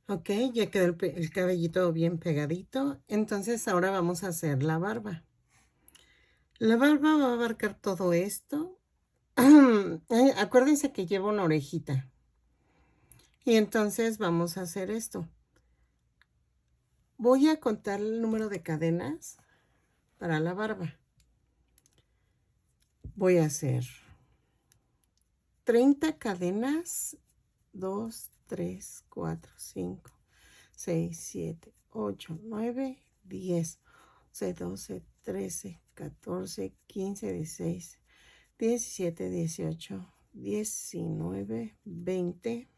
Ok, ya quedó el cabellito bien pegadito. Entonces ahora vamos a hacer la barba. La barba va a abarcar todo esto. Acuérdense que lleva una orejita. Y entonces vamos a hacer esto. Voy a contar el número de cadenas para la barba. Voy a hacer 30 cadenas. 2, 3, 4, 5, 6, 7, 8, 9, 10, 11, 12, 13, 14, 15, 16, 17, 18, 19, 20.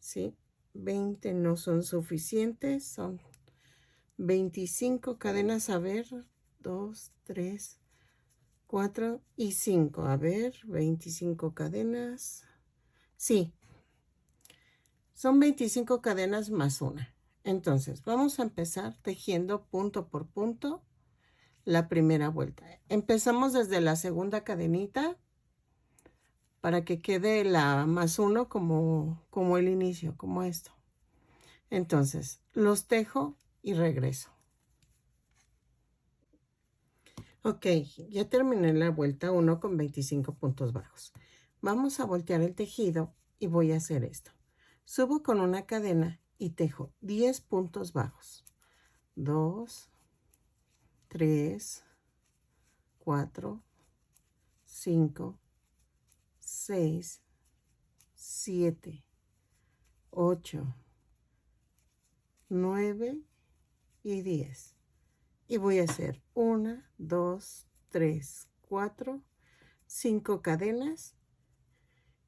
Sí, 20 no son suficientes, son 25 cadenas. A ver, 2, 3, 4 y 5. A ver, 25 cadenas. Sí, son 25 cadenas más una. Entonces, vamos a empezar tejiendo punto por punto la primera vuelta. Empezamos desde la segunda cadenita para que quede la más uno como el inicio, como esto. Entonces, los tejo y regreso. Ok, ya terminé la vuelta 1 con 25 puntos bajos. Vamos a voltear el tejido y voy a hacer esto. Subo con una cadena y tejo 10 puntos bajos. 2, 3, 4, 5, 6, 7, 8, 9 y 10. Y voy a hacer 1, 2, 3, 4, 5 cadenas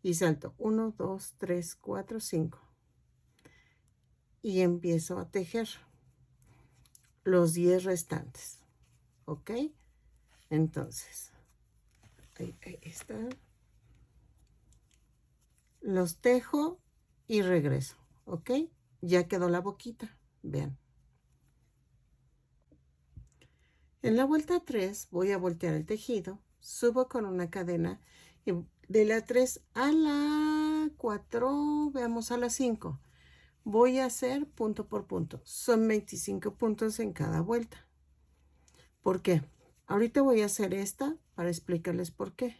y salto 1, 2, 3, 4, 5. Y empiezo a tejer los 10 restantes. ¿Ok? Entonces, ahí está. Los tejo y regreso. ¿Ok? Ya quedó la boquita. Vean. En la vuelta 3 voy a voltear el tejido, subo con una cadena y de la 3 a la 4, veamos a la 5. Voy a hacer punto por punto. Son 25 puntos en cada vuelta. ¿Por qué? Ahorita voy a hacer esta para explicarles por qué.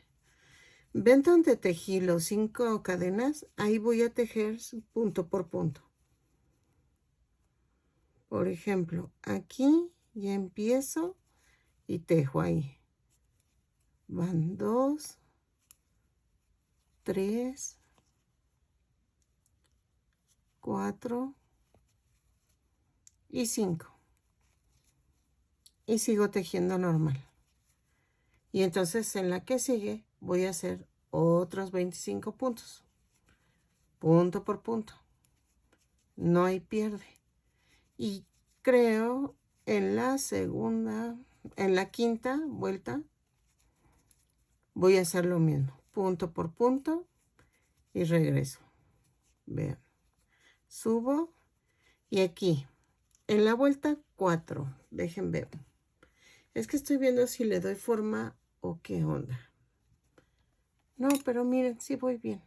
¿Ven donde tejí los 5 cadenas? Ahí voy a tejer punto por punto. Por ejemplo, aquí ya empiezo y tejo ahí. Van 2, 3, 4 y 5. Y sigo tejiendo normal. Y entonces en la que sigue voy a hacer otros 25 puntos. Punto por punto. No hay pierde. Y creo en la segunda, en la quinta vuelta voy a hacer lo mismo. Punto por punto y regreso. Vean. Subo y aquí en la vuelta 4. Dejen ver. Es que estoy viendo si le doy forma o qué onda. No, pero miren, sí voy bien.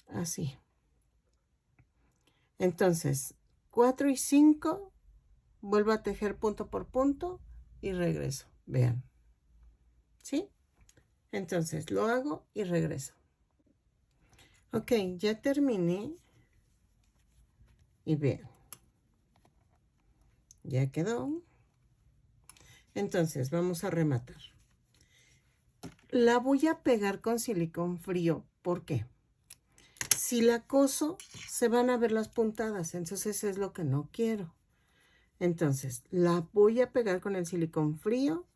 Así. Entonces, 4 y 5, vuelvo a tejer punto por punto y regreso. Vean. ¿Sí? Entonces, lo hago y regreso. Ok, ya terminé. Y vean. Ya quedó. Entonces, vamos a rematar. La voy a pegar con silicón frío. ¿Por qué? Si la coso, se van a ver las puntadas. Entonces, es lo que no quiero. Entonces, la voy a pegar con el silicón frío.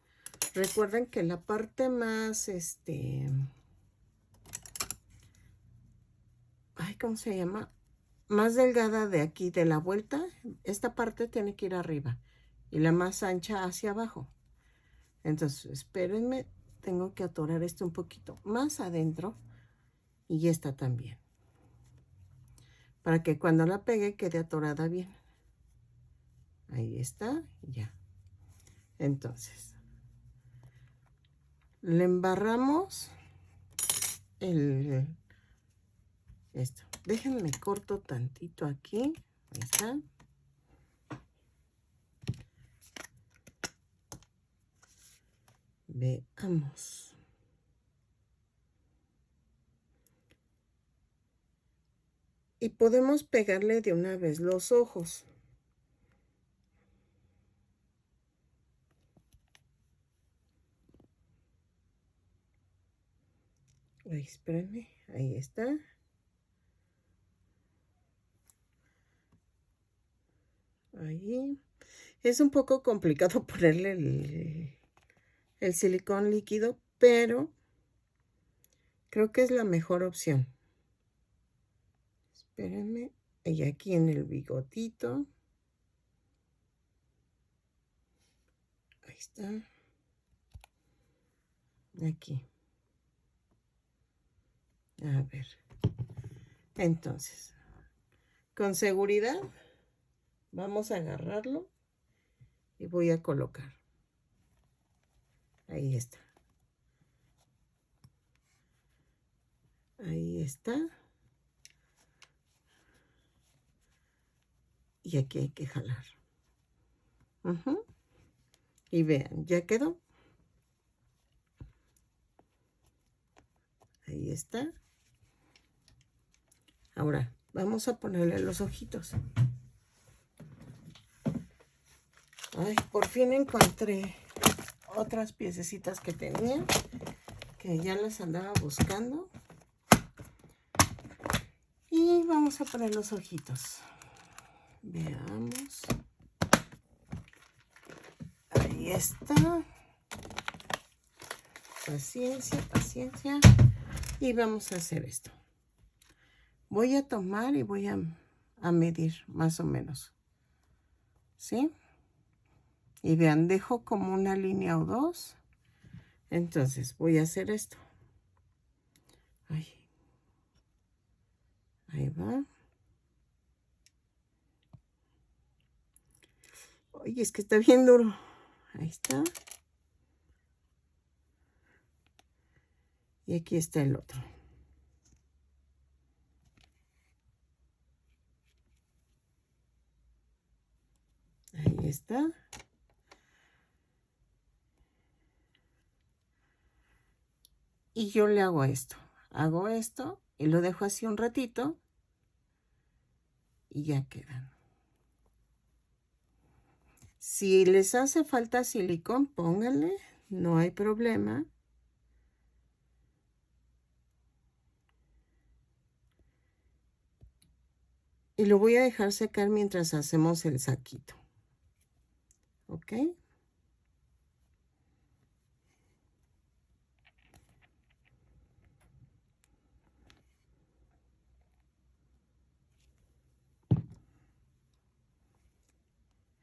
Recuerden que la parte más, ¿cómo se llama? Más delgada de aquí, de la vuelta, esta parte tiene que ir arriba. Y la más ancha hacia abajo. Entonces, espérenme, tengo que atorar esto un poquito más adentro. Y esta también. Para que cuando la pegue quede atorada bien. Ahí está, ya. Entonces, le embarramos esto. déjenme corto tantito aquí. Ahí está. Veamos. Y podemos pegarle de una vez los ojos. Ay, espérenme, ahí está. Ahí. Es un poco complicado ponerle el silicón líquido, pero creo que es la mejor opción. Espérenme. Y aquí en el bigotito. Ahí está. Aquí. A ver. Entonces, con seguridad, vamos a agarrarlo y voy a colocar. Ahí está. Ahí está. Y aquí hay que jalar. Y vean, ya quedó. Ahí está. Ahora, vamos a ponerle los ojitos. Ay, por fin encontré otras piececitas que tenía, que ya las andaba buscando. Y vamos a poner los ojitos. Veamos. Ahí está. Paciencia, paciencia. Y vamos a hacer esto. Voy a tomar y voy a medir más o menos. ¿Sí? Y vean, dejo como una línea o dos. Entonces voy a hacer esto. Ay. Ahí va. Oye, es que está bien duro. Ahí está. Y aquí está el otro. Ahí está. Y yo le hago esto. Hago esto y lo dejo así un ratito. Y ya quedan. Si les hace falta silicón, pónganle. No hay problema. Y lo voy a dejar secar mientras hacemos el saquito. ¿Ok?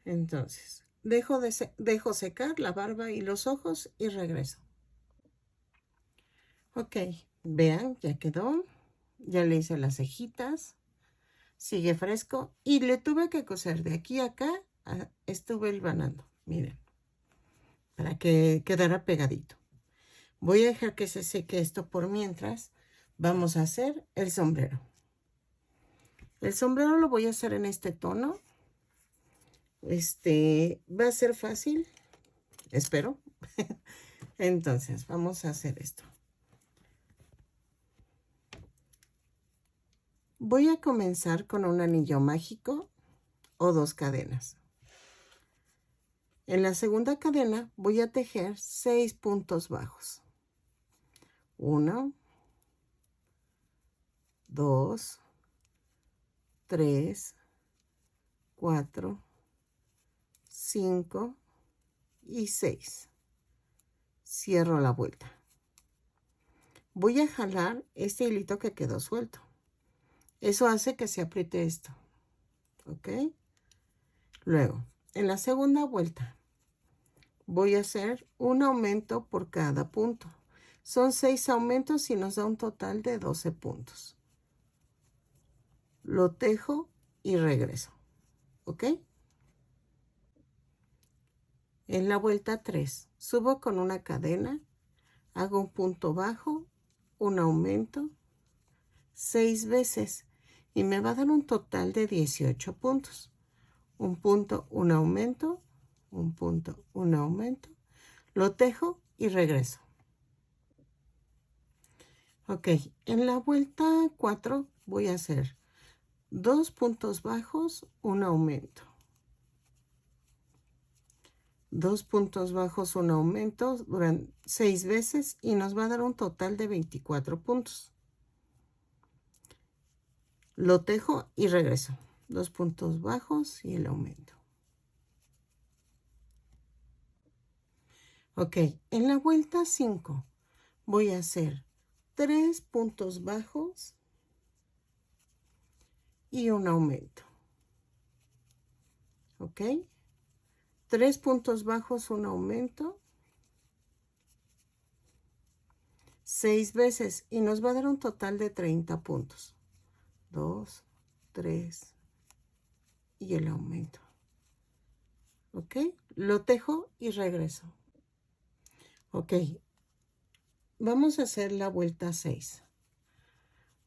Entonces, dejo secar la barba y los ojos y regreso. Ok, vean, ya quedó. Ya le hice las cejitas. Sigue fresco. Y le tuve que coser de aquí a acá. Estuve hilvanando, miren. Para que quedara pegadito. Voy a dejar que se seque esto por mientras. Vamos a hacer el sombrero. El sombrero lo voy a hacer en este tono. Va a ser fácil, espero. Entonces, vamos a hacer esto. Voy a comenzar con un anillo mágico o 2 cadenas. En la segunda cadena voy a tejer 6 puntos bajos. 1, 2, 3, 4, 5 y 6. Cierro la vuelta. Voy a jalar este hilito que quedó suelto. Eso hace que se apriete esto. ¿Ok? Luego, en la segunda vuelta, voy a hacer un aumento por cada punto. Son 6 aumentos y nos da un total de 12 puntos. Lo tejo y regreso. ¿Ok? En la vuelta 3, subo con una cadena, hago un punto bajo, un aumento, 6 veces. y me va a dar un total de 18 puntos. Un punto, un aumento, un punto, un aumento. Lo tejo y regreso. Ok, en la vuelta 4 voy a hacer 2 puntos bajos, un aumento. 2 puntos bajos, un aumento, duran 6 veces y nos va a dar un total de 24 puntos. Lo tejo y regreso. 2 puntos bajos y el aumento. Ok, en la vuelta 5 voy a hacer 3 puntos bajos y un aumento. Ok, 3 puntos bajos, un aumento. 6 veces y nos va a dar un total de 30 puntos. 2, 3 y el aumento. Ok, lo tejo y regreso. Ok, vamos a hacer la vuelta 6.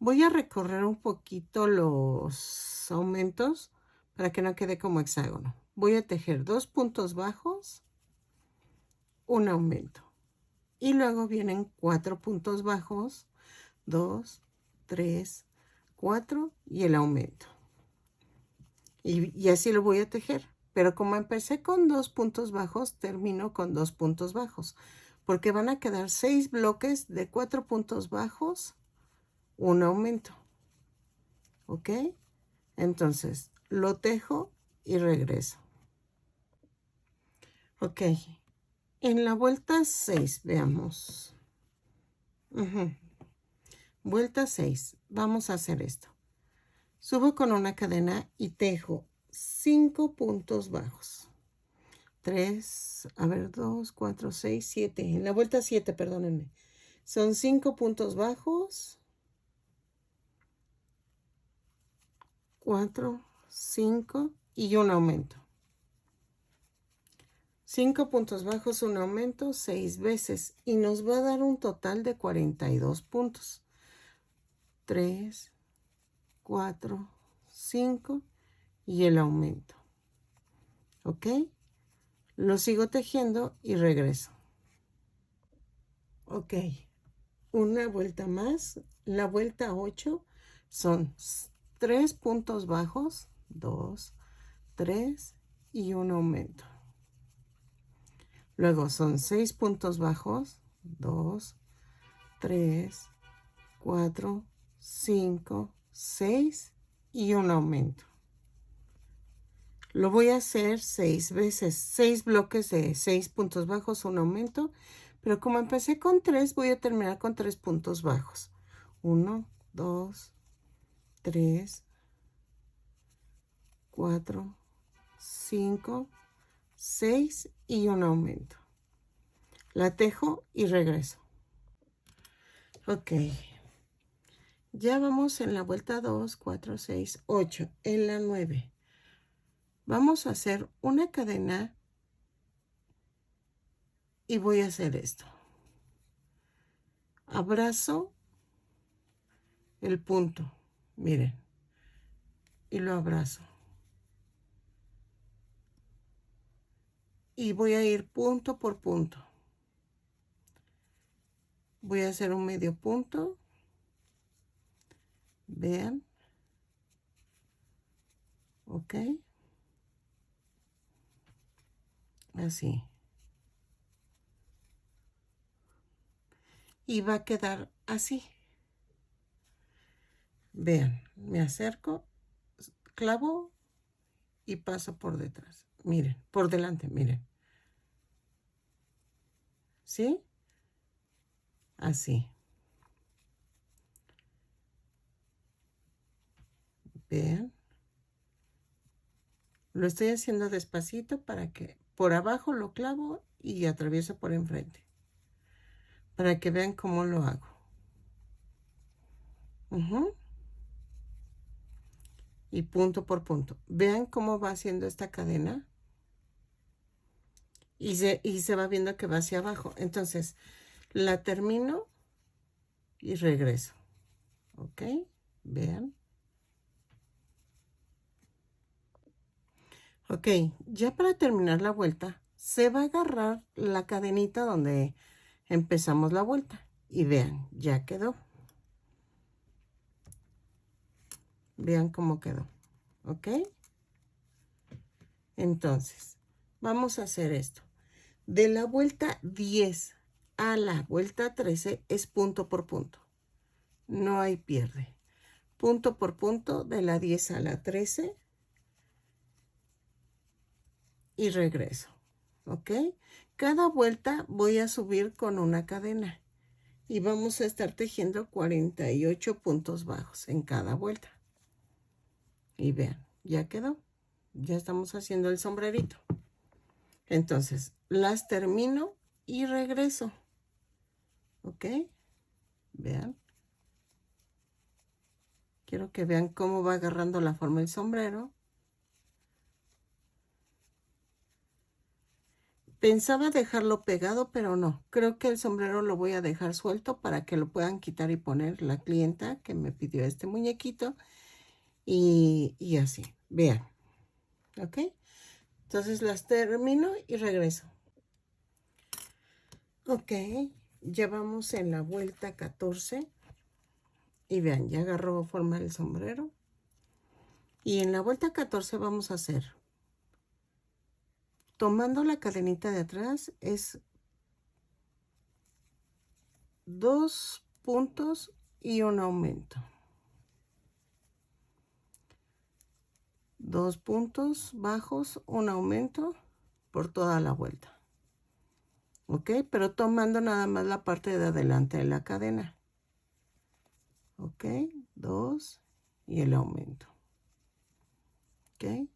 Voy a recorrer un poquito los aumentos para que no quede como hexágono. Voy a tejer 2 puntos bajos, un aumento. Y luego vienen 4 puntos bajos, 2, 3, 4 y el aumento. Y así lo voy a tejer. Pero como empecé con 2 puntos bajos, termino con 2 puntos bajos. Porque van a quedar 6 bloques de 4 puntos bajos, un aumento. ¿Ok? Entonces, lo tejo y regreso. Ok. En la vuelta 6, veamos. Vuelta 6. Vamos a hacer esto. Subo con una cadena y tejo 5 puntos bajos. 3, a ver, 2, 4, 6, 7. En la vuelta 7, perdónenme. Son 5 puntos bajos. 4, 5 y un aumento. 5 puntos bajos, un aumento, 6 veces. Y nos va a dar un total de 42 puntos. 3, 4, 5 y el aumento. ¿Ok? Lo sigo tejiendo y regreso. Ok. Una vuelta más. La vuelta 8 son 3 puntos bajos, 2, 3 y un aumento. Luego son 6 puntos bajos, 2, 3, 4, 5, 6 y un aumento. Lo voy a hacer 6 veces, 6 bloques de 6 puntos bajos, un aumento. Pero como empecé con 3, voy a terminar con 3 puntos bajos. 1, 2, 3, 4, 5, 6 y un aumento. La tejo y regreso. Ok. Ya vamos en la vuelta 2, 4, 6, 8. En la 9. Vamos a hacer una cadena y voy a hacer esto. Abrazo el punto, miren, y lo abrazo. Y voy a ir punto por punto. Voy a hacer un medio punto. Vean. Ok. Así. Y va a quedar así. Vean, me acerco, clavo y paso por detrás. Miren, por delante, miren. ¿Sí? Así. Vean. Lo estoy haciendo despacito para que por abajo lo clavo y atravieso por enfrente. Para que vean cómo lo hago. Y punto por punto. Vean cómo va haciendo esta cadena. Y se va viendo que va hacia abajo. Entonces, la termino y regreso. ¿Ok? Vean. Ok, ya para terminar la vuelta, se va a agarrar la cadenita donde empezamos la vuelta. Y vean, ya quedó. Vean cómo quedó. ¿Ok? Entonces, vamos a hacer esto. De la vuelta 10 a la vuelta 13 es punto por punto. No hay pierde. Punto por punto de la 10 a la 13 y regreso. ¿Ok? Cada vuelta voy a subir con una cadena. Y vamos a estar tejiendo 48 puntos bajos en cada vuelta. Y vean, ya quedó. Ya estamos haciendo el sombrerito. Entonces, las termino y regreso. ¿Ok? Vean. Quiero que vean cómo va agarrando la forma el sombrero. Pensaba dejarlo pegado, pero no. Creo que el sombrero lo voy a dejar suelto para que lo puedan quitar y poner la clienta que me pidió este muñequito. Y así. Vean. ¿Ok? Entonces las termino y regreso. Ok, ya vamos en la vuelta 14. Y vean, ya agarró forma el sombrero. Y en la vuelta 14 vamos a hacer, tomando la cadenita de atrás, es 2 puntos y un aumento. 2 puntos bajos, un aumento por toda la vuelta. ¿Ok? Pero tomando nada más la parte de adelante de la cadena. ¿Ok? 2 y el aumento. ¿Ok?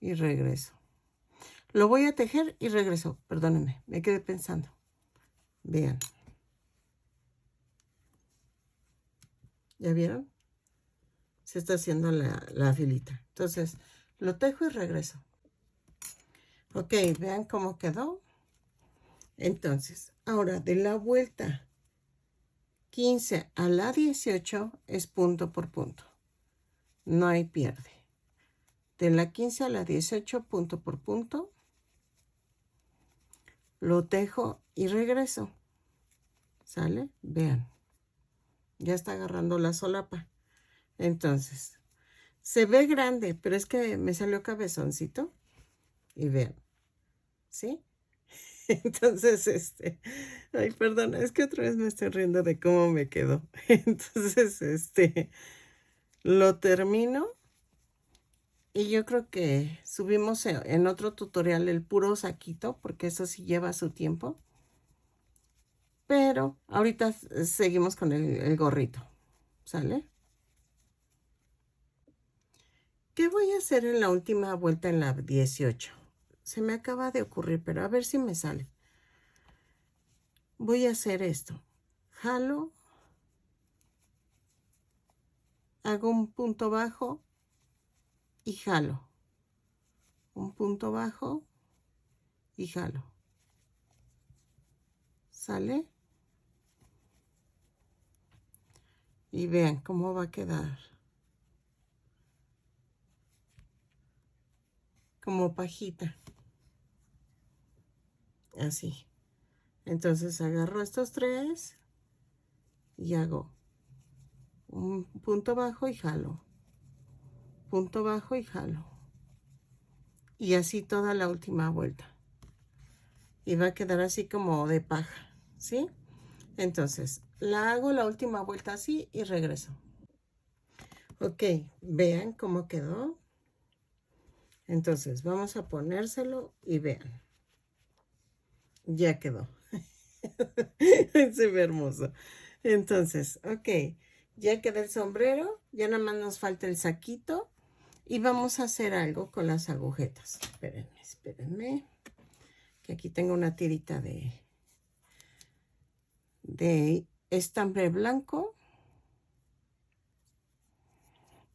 Y regreso. Lo voy a tejer y regreso. Perdónenme, me quedé pensando. Vean. ¿Ya vieron? Se está haciendo la filita. Entonces, lo tejo y regreso. Ok, vean cómo quedó. Entonces, ahora de la vuelta 15 a la 18 es punto por punto. No hay pierde. De la 15 a la 18, punto por punto. Lo tejo y regreso. ¿Sale? Vean. Ya está agarrando la solapa. Entonces, se ve grande, pero es que me salió cabezoncito. Y vean. ¿Sí? Entonces, ay, perdona, es que otra vez me estoy riendo de cómo me quedó. Entonces, lo termino y yo creo que subimos en otro tutorial el puro saquito, porque eso sí lleva su tiempo. Pero ahorita seguimos con el gorrito, ¿sale? ¿Qué voy a hacer en la última vuelta en la 18? Se me acaba de ocurrir, pero a ver si me sale. Voy a hacer esto. Jalo, hago un punto bajo y jalo. Un punto bajo y jalo. ¿Sale? Y vean cómo va a quedar. Como pajita. Así. Entonces agarro estos tres y hago un punto bajo y jalo. Punto bajo y jalo. Y así toda la última vuelta. Y va a quedar así como de paja. ¿Sí? Entonces, la hago la última vuelta así y regreso. Ok, vean cómo quedó. Entonces, vamos a ponérselo y vean. Ya quedó. Se ve hermoso. Entonces, ok, ya quedó el sombrero. Ya nada más nos falta el saquito. Y vamos a hacer algo con las agujetas. Espérenme, espérenme. Que aquí tengo una tirita de estambre blanco.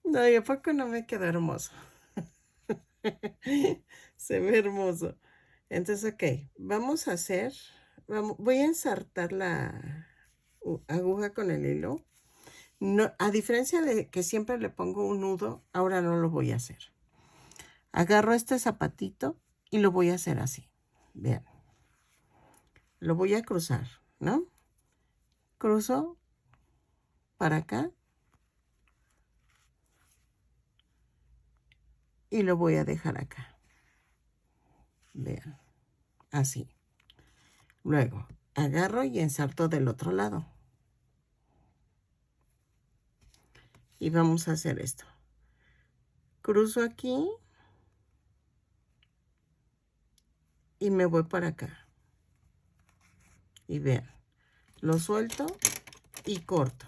No, ¿y a poco no me queda hermoso? Se ve hermoso. Entonces, ok, vamos a hacer, voy a ensartar aguja con el hilo. No, a diferencia de que siempre le pongo un nudo, ahora no lo voy a hacer. Agarro este zapatito y lo voy a hacer así. Vean. Lo voy a cruzar, ¿no? Cruzo para acá. Y lo voy a dejar acá. Vean. Así. Luego, agarro y ensarto del otro lado. Y vamos a hacer esto. Cruzo aquí. Y me voy para acá. Y vean. Lo suelto y corto.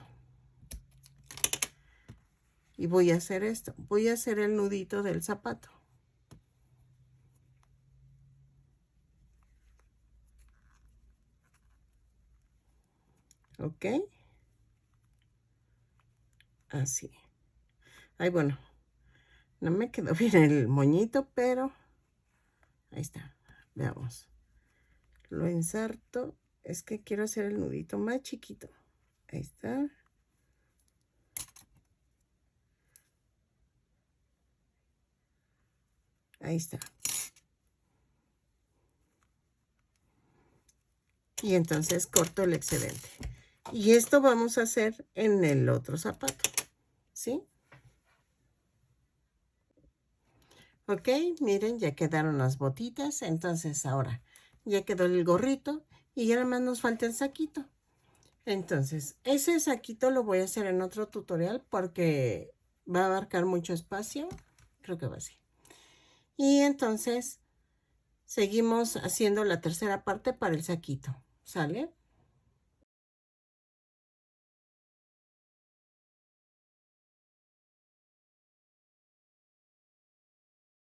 Y voy a hacer esto. Voy a hacer el nudito del zapato. ¿Ok? Así. Ay, bueno. No me quedó bien el moñito, pero ahí está. Veamos. Lo ensarto. Es que quiero hacer el nudito más chiquito. Ahí está. Ahí está. Y entonces corto el excedente. Y esto vamos a hacer en el otro zapato. ¿Sí? Ok, miren, ya quedaron las botitas. Entonces ahora ya quedó el gorrito y ya nada más nos falta el saquito. Entonces, ese saquito lo voy a hacer en otro tutorial porque va a abarcar mucho espacio. Creo que va así. Y entonces seguimos haciendo la tercera parte para el saquito. ¿Sale?